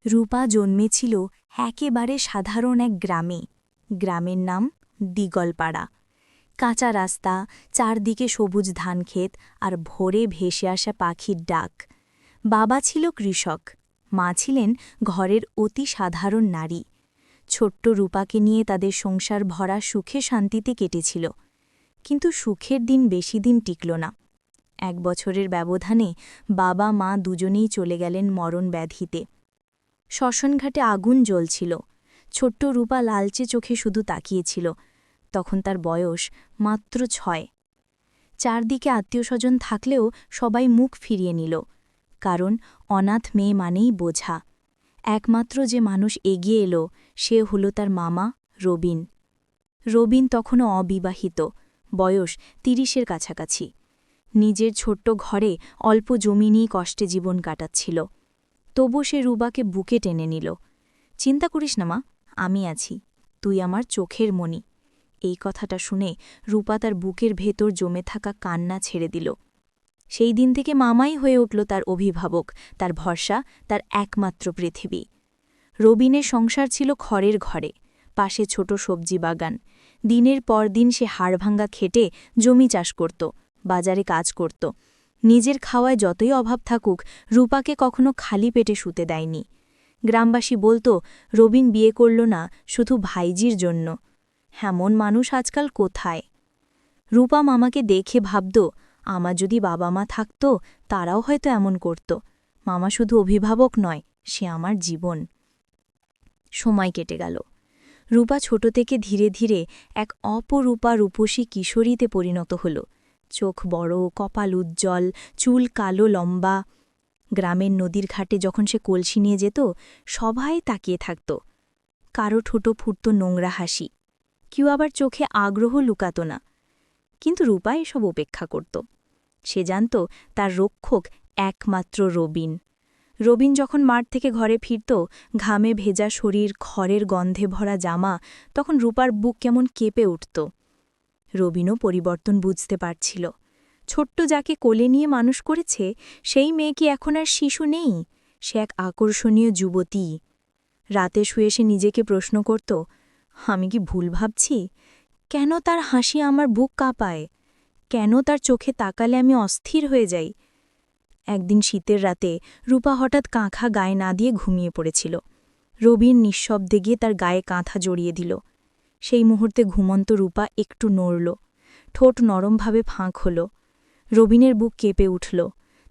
রূপা জন্মেছিল একেবারে সাধারণ এক গ্রামে। গ্রামের নাম দিগলপাড়া। কাঁচা রাস্তা, চারদিকে সবুজ ধানক্ষেত আর ভোরে ভেসে আসা পাখির ডাক। বাবা ছিল কৃষক, মা ছিলেন ঘরের অতি সাধারণ নারী। ছোট্ট রূপাকে নিয়ে তাদের সংসার ভরা সুখে শান্তিতে কেটেছিল। কিন্তু সুখের দিন বেশি দিন টিকল না। 1 বছরের ব্যবধানে বাবা মা দুজনেই চলে গেলেন মরণ ব্যাধিতে। শ্মশানঘাটে আগুন জ্বলছিল। ছোট্ট রূপা লালচে চোখে শুধু তাকিয়েছিল। তখন তার বয়স মাত্র 6। চারদিকে আত্মীয়স্বজন থাকলেও সবাই মুখ ফিরিয়ে নিল, কারণ অনাথ মেয়ে মানেই বোঝা। একমাত্র যে মানুষ এগিয়ে এলো সে হলো তার মামা রবিন। রবিন তখনও অবিবাহিত, বয়স 30-এর কাছাকাছি। নিজের ছোট্ট ঘরে অল্প জমি নিয়ে কষ্টে জীবন কাটাচ্ছিল। তবু সে রূপাকে বুকে টেনে নিল। চিন্তা করিস না মা, আমি আছি, তুই আমার চোখের মণি। এই কথাটা শুনে রূপা তার বুকের ভেতর জমে থাকা কান্না ছেড়ে দিল। সেই দিন থেকে মামাই হয়ে উঠল তার অভিভাবক, তার ভরসা, তার একমাত্র পৃথিবী। রবিনের সংসার ছিল খড়ের ঘরে, পাশে ছোট সবজি বাগান। দিনের পর দিন সে হাড়ভাঙ্গা খেটে জমি চাষ করত, বাজারে কাজ করত। নিজের খাওয়ায় যতই অভাব থাকুক, রূপাকে কখনো খালি পেটে শুতে দেয়নি। গ্রামবাসী বলতো, রবিন বিয়ে করল না শুধু ভাইজির জন্য। এমন মানুষ আজকাল কোথায়? রূপা মামাকে দেখে ভাবত, আমার যদি বাবা মা থাকত তারাও হয়তো এমন করত। মামা শুধু অভিভাবক নয়, সে আমার জীবন। সময় কেটে গেল। রূপা ছোট থেকে ধীরে ধীরে এক অপরূপা রূপসী কিশোরীতে পরিণত হল। চোখ বড়, কপাল উজ্জ্বল, চুল কালো লম্বা। গ্রামের নদীর ঘাটে যখন সে কলসি নিয়ে যেত, সবাই তাকিয়ে থাকত। কারো ঠোঁটো ফুটত নোংরা হাসি, কেউ আবার চোখে আগ্রহ লুকাত না। কিন্তু রূপা এসব উপেক্ষা করত। সে জানত তার রক্ষক একমাত্র রবিন। রবিন যখন মাঠ থেকে ঘরে ফিরত, ঘামে ভেজা শরীর, খড়ের গন্ধে ভরা জামা, তখন রূপার বুক কেমন কেঁপে উঠত। রবিনও পরিবর্তন বুঝতে পারছিল। ছোট্ট যাকে কোলে নিয়ে মানুষ করেছে, সেই মেয়ে কি এখন আর শিশু নেই, সে এক আকর্ষণীয় যুবতী। রাতে শুয়ে সে নিজেকে প্রশ্ন করত, আমি কি ভুল ভাবছি? কেন তার হাসি আমার বুক কাঁপায়? কেন তার চোখে তাকালে আমি অস্থির হয়ে যাই? একদিন শীতের রাতে রূপা হঠাৎ কাঁথা গায়ে না দিয়ে ঘুমিয়ে পড়েছিল। রবিন নিঃশব্দে গিয়ে তার গায়ে কাঁথা জড়িয়ে দিল। সেই মুহূর্তে ঘুমন্ত রূপা একটু নড়ল, ঠোঁট নরমভাবে ফাঁক হল। রবিনের বুক কেঁপে উঠল।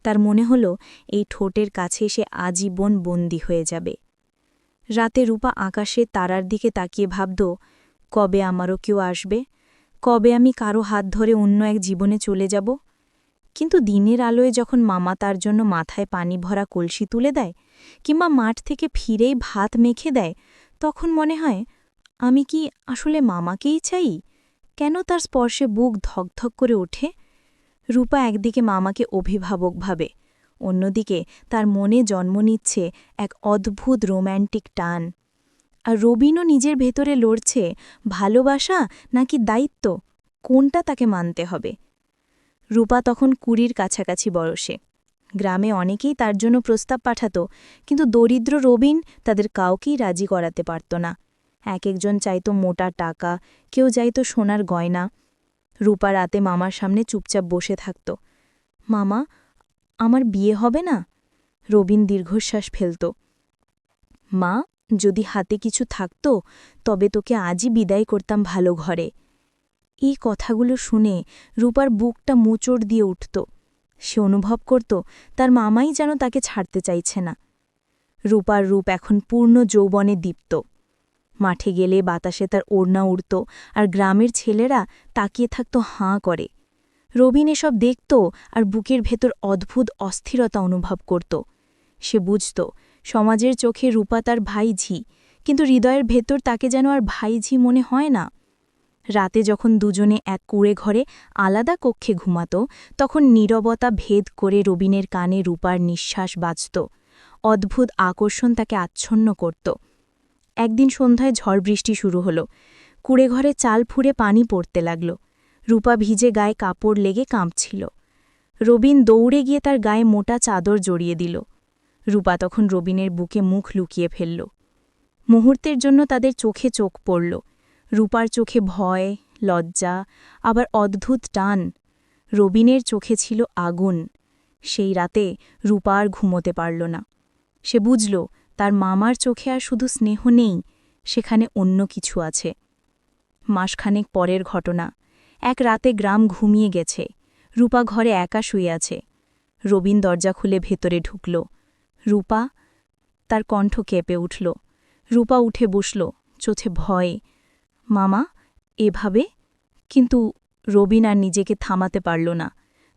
তার মনে হল এই ঠোঁটের কাছে সে আজীবন বন্দী হয়ে যাবে। রাতে রূপা আকাশে তারার দিকে তাকিয়ে ভাবত, কবে আমারও কেউ আসবে? কবে আমি কারো হাত ধরে অন্য এক জীবনে চলে যাব? কিন্তু দিনের আলোয় যখন মামা তার জন্য মাথায় পানি ভরা কলসি তুলে দেয়, কিংবা মাঠ থেকে ফিরেই ভাত মেখে দেয়, তখন মনে হয়, আমি কি আসলে মামাকেই চাই? কেন তার স্পর্শে বুক ধকধক করে ওঠে? রূপা একদিকে মামাকে অভিভাবক ভাবে, অন্যদিকে তার মনে জন্ম নিচ্ছে এক অদ্ভুত রোম্যান্টিক টান। আর রবিনও নিজের ভেতরে লড়ছে, ভালোবাসা নাকি দায়িত্ব, কোনটা তাকে মানতে হবে। রূপা তখন 20-র কাছাকাছি বয়সে। গ্রামে অনেকেই তার জন্য প্রস্তাব পাঠাত, কিন্তু দরিদ্র রবিন তাদের কাউকেই রাজি করাতে পারত না। একজন চাইত মোটা টাকা, কেউ চাইত সোনার গয়না। রূপা রাতে মামার সামনে চুপচাপ বসে থাকত। মামা, আমার বিয়ে হবে না? রবিন দীর্ঘশ্বাস ফেলত। মা, যদি হাতে কিছু থাকত তবে তোকে আজই বিদায় করতাম ভালো ঘরে। এই কথাগুলো শুনে রূপার বুকটা মোচড় দিয়ে উঠত। সে অনুভব করত তার মামাই যেন তাকে ছাড়তে চাইছে না। রূপার রূপ এখন পূর্ণ যৌবনে দীপ্ত। মাঠে গেলে বাতাসে তার ওড়না উড়ত, আর গ্রামের ছেলেরা তাকিয়ে থাকত হাঁ করে। রবিন এসব দেখত আর বুকের ভেতর অদ্ভুত অস্থিরতা অনুভব করত। সে বুঝত সমাজের চোখে রূপা তার ভাইঝি, কিন্তু হৃদয়ের ভেতর তাকে যেন আর ভাইঝি মনে হয় না। রাতে যখন দুজনে এক কুঁড়ে ঘরে আলাদা কক্ষে ঘুমাত, তখন নীরবতা ভেদ করে রবিনের কানে রূপার নিঃশ্বাস বাজত। অদ্ভুত আকর্ষণ তাকে আচ্ছন্ন করত। একদিন সন্ধ্যায় ঝড় বৃষ্টি শুরু হল। কুঁড়ে ঘরে চাল ফুঁড়ে পানি পড়তে লাগল। রূপা ভিজে গায়ে কাপড় লেগে কাঁপছিল। রবিন দৌড়ে গিয়ে তার গায়ে মোটা চাদর জড়িয়ে দিল। রূপা তখন রবিনের বুকে মুখ লুকিয়ে ফেলল। মুহূর্তের জন্য তাদের চোখে চোখ পড়ল। রূপার চোখে ভয়, লজ্জা, আবার অদ্ভুত টান। রবিনের চোখে ছিল আগুন। সেই রাতে রূপা আর ঘুমোতে পারল না। সে বুঝল তার মামার চোখে আর শুধু স্নেহ নেই, সেখানে অন্য কিছু আছে। মাসখানেক পরের ঘটনা। এক রাতে গ্রাম ঘুমিয়ে গেছে। রূপা ঘরে একা শুয়ে আছে। রবিন দরজা খুলে ভেতরে ঢুকল। রূপা? তার কণ্ঠ কেঁপে উঠল। রূপা উঠে বসল, চোখে ভয়। মামা, এভাবে? কিন্তু রবিন আর নিজেকে থামাতে পারল না।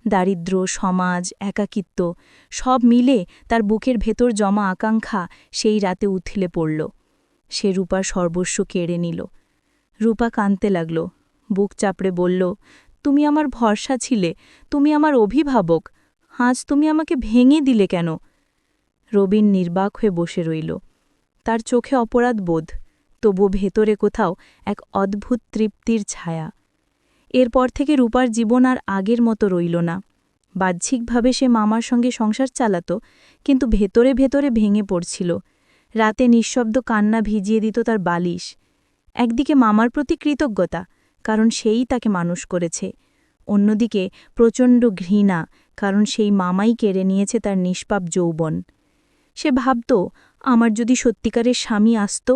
দারিদ্র্য, সমাজ, একাকিত্ব সব মিলে তার বুকের ভেতর জমা আকাঙ্ক্ষা সেই রাতে উথলে পড়ল। সে রূপার সর্বস্ব কেড়ে নিল। রূপা কাঁদতে লাগল, বুক চাপড়ে বলল, তুমি আমার ভরসা ছিলে, তুমি আমার অভিভাবক, আজ তুমি আমাকে ভেঙে দিলে কেন? রবিন নির্বাক হয়ে বসে রইল। তার চোখে অপরাধ বোধ, তবু ভেতরে কোথাও এক অদ্ভুত তৃপ্তির ছায়া। এরপর থেকে রূপার জীবন আর আগের মতো রইল না। বাহ্যিকভাবে সে মামার সঙ্গে সংসার চালাত, কিন্তু ভেতরে ভেতরে ভেঙে পড়ছিল। রাতে নিঃশব্দ কান্না ভিজিয়ে দিত তার বালিশ। একদিকে মামার প্রতি কৃতজ্ঞতা, কারণ সেই তাকে মানুষ করেছে। অন্যদিকে প্রচণ্ড ঘৃণা, কারণ সেই মামাই কেড়ে নিয়েছে তার নিষ্পাপ যৌবন। সে ভাবত, আমার যদি সত্যিকারের স্বামী আসত,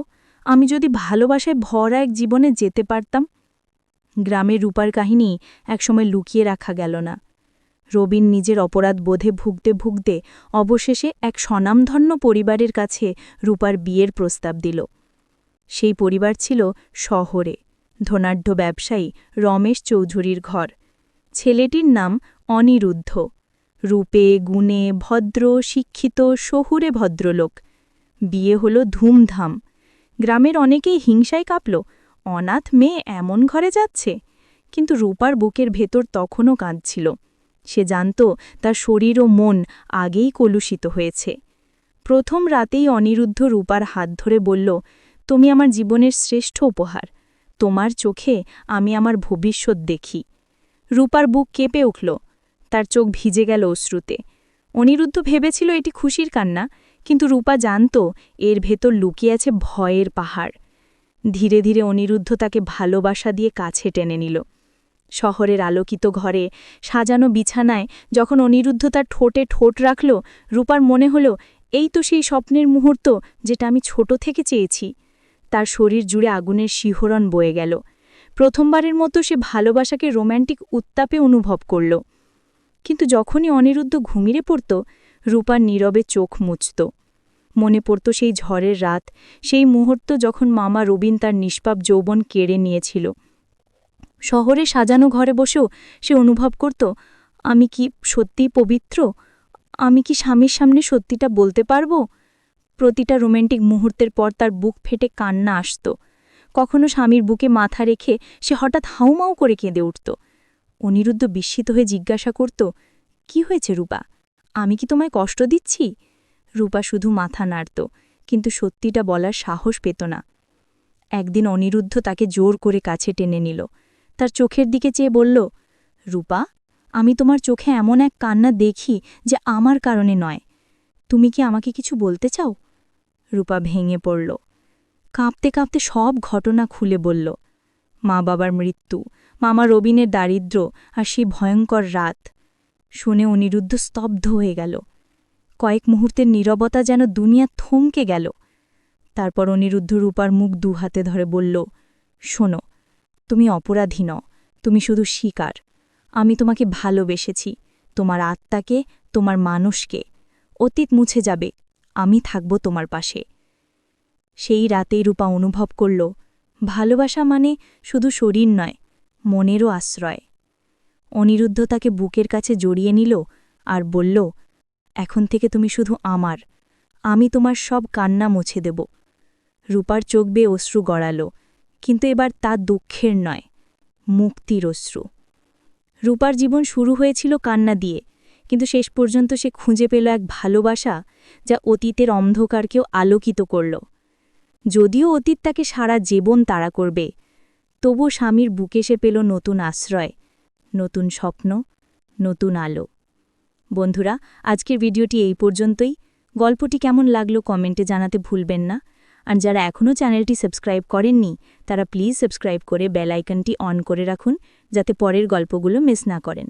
আমি যদি ভালোবাসায় ভরা এক জীবনে যেতে পারতাম। গ্রামের রূপার কাহিনী একসময় লুকিয়ে রাখা গেল না। রবিন নিজের অপরাধ বোধে ভুগতে ভুগতে অবশেষে এক স্বনামধন্য পরিবারের কাছে রূপার বিয়ের প্রস্তাব দিল। সেই পরিবার ছিল শহরে, ধনাঢ্য ব্যবসায়ী রমেশ চৌধুরীর ঘর। ছেলেটির নাম অনিরুদ্ধ। রূপে, গুণে ভদ্র, শিক্ষিত, শহুরে ভদ্রলোক। বিয়ে হল ধুমধাম। গ্রামের অনেকেই হিংসায় কাঁপল, অনাথ মেয়ে এমন ঘরে যাচ্ছে। কিন্তু রূপার বুকের ভেতর তখনও কাঁদছিল। সে জানত তার শরীর ও মন আগেই কলুষিত হয়েছে। প্রথম রাতেই অনিরুদ্ধ রূপার হাত ধরে বলল, তুমি আমার জীবনের শ্রেষ্ঠ উপহার। তোমার চোখে আমি আমার ভবিষ্যৎ দেখি। রূপার বুক কেঁপে উঠল, তার চোখ ভিজে গেল অশ্রুতে। অনিরুদ্ধ ভেবেছিল এটি খুশির কান্না, কিন্তু রূপা জানত এর ভেতর লুকিয়ে আছে ভয়ের পাহাড়। ধীরে ধীরে অনিরুদ্ধ তাকে ভালোবাসা দিয়ে কাছে টেনে নিল। শহরের আলোকিত ঘরে, সাজানো বিছানায় যখন অনিরুদ্ধ তার ঠোঁটে ঠোঁট রাখল, রূপার মনে হল এই তো সেই স্বপ্নের মুহূর্ত যেটা আমি ছোট থেকে চেয়েছি। তার শরীর জুড়ে আগুনের শিহরণ বয়ে গেল। প্রথমবারের মতো সে ভালোবাসাকে রোম্যান্টিক উত্তাপে অনুভব করল। কিন্তু যখনই অনিরুদ্ধ ঘুমিয়ে পড়ত, রূপার নীরবে চোখ মুছত। মনে পড়ত সেই ঝড়ের রাত, সেই মুহূর্ত যখন মামা রবিন তার নিষ্পাপ যৌবন কেড়ে নিয়েছিল। শহরে সাজানো ঘরে বসেও সে অনুভব করত, আমি কি সত্যিই পবিত্র? আমি কি স্বামীর সামনে সত্যিটা বলতে পারব? প্রতিটা রোম্যান্টিক মুহূর্তের পর তার বুক ফেটে কান্না আসত। কখনো স্বামীর বুকে মাথা রেখে সে হঠাৎ হাউমাউ করে কেঁদে উঠত। অনিরুদ্ধ বিস্মিত হয়ে জিজ্ঞাসা করত, কি হয়েছে রূপা? আমি কি তোমায় কষ্ট দিচ্ছি? রূপা শুধু মাথা নাড়ত, কিন্তু সত্যিটা বলার সাহস পেত না। একদিন অনিরুদ্ধ তাকে জোর করে কাছে টেনে নিল। তার চোখের দিকে চেয়ে বলল, রূপা, আমি তোমার চোখে এমন এক কান্না দেখি যে আমার কারণে নয়। তুমি কি আমাকে কিছু বলতে চাও? রূপা ভেঙে পড়ল। কাঁপতে কাঁপতে সব ঘটনা খুলে বলল। মা বাবার মৃত্যু, মামা রবিনের দারিদ্র্য, আর সেই ভয়ঙ্কর রাত। শুনে অনিরুদ্ধ স্তব্ধ হয়ে গেল। কয়েক মুহূর্তের নীরবতা যেন দুনিয়া থমকে গেল। তারপর অনিরুদ্ধ রূপার মুখ দুহাতে ধরে বলল, শোনো, তুমি অপরাধী নও, তুমি শুধু শিকার। আমি তোমাকে ভালোবেসেছি, তোমার আত্মাকে, তোমার মানুষকে। অতীত মুছে যাবে, আমি থাকব তোমার পাশে। সেই রাতেই রূপা অনুভব করল, ভালোবাসা মানে শুধু শরীর নয়, মনেরও আশ্রয়। অনিরুদ্ধ তাকে বুকের কাছে জড়িয়ে নিল আর বলল, এখন থেকে তুমি শুধু আমার, আমি তোমার সব কান্না মুছে দেব। রূপার চোখ বেয়ে অশ্রু গড়াল, কিন্তু এবার তা দুঃখের নয়, মুক্তির অশ্রু। রূপার জীবন শুরু হয়েছিল কান্না দিয়ে, কিন্তু শেষ পর্যন্ত সে খুঁজে পেল এক ভালোবাসা যা অতীতের অন্ধকারকেও আলোকিত করল। যদিও অতীত তাকে সারা জীবন তাড়া করবে, তবু স্বামীর বুকে সে পেল নতুন আশ্রয়, নতুন স্বপ্ন, নতুন আলো। বন্ধুরা, আজকের ভিডিওটি এই পর্যন্তই। গল্পটি কেমন লাগলো কমেন্টে জানাতে ভুলবেন না। আর যারা এখনও চ্যানেলটি সাবস্ক্রাইব করেননি তারা প্লিজ সাবস্ক্রাইব করে বেল আইকনটি অন করে রাখুন, যাতে পরের গল্পগুলো মিস না করেন।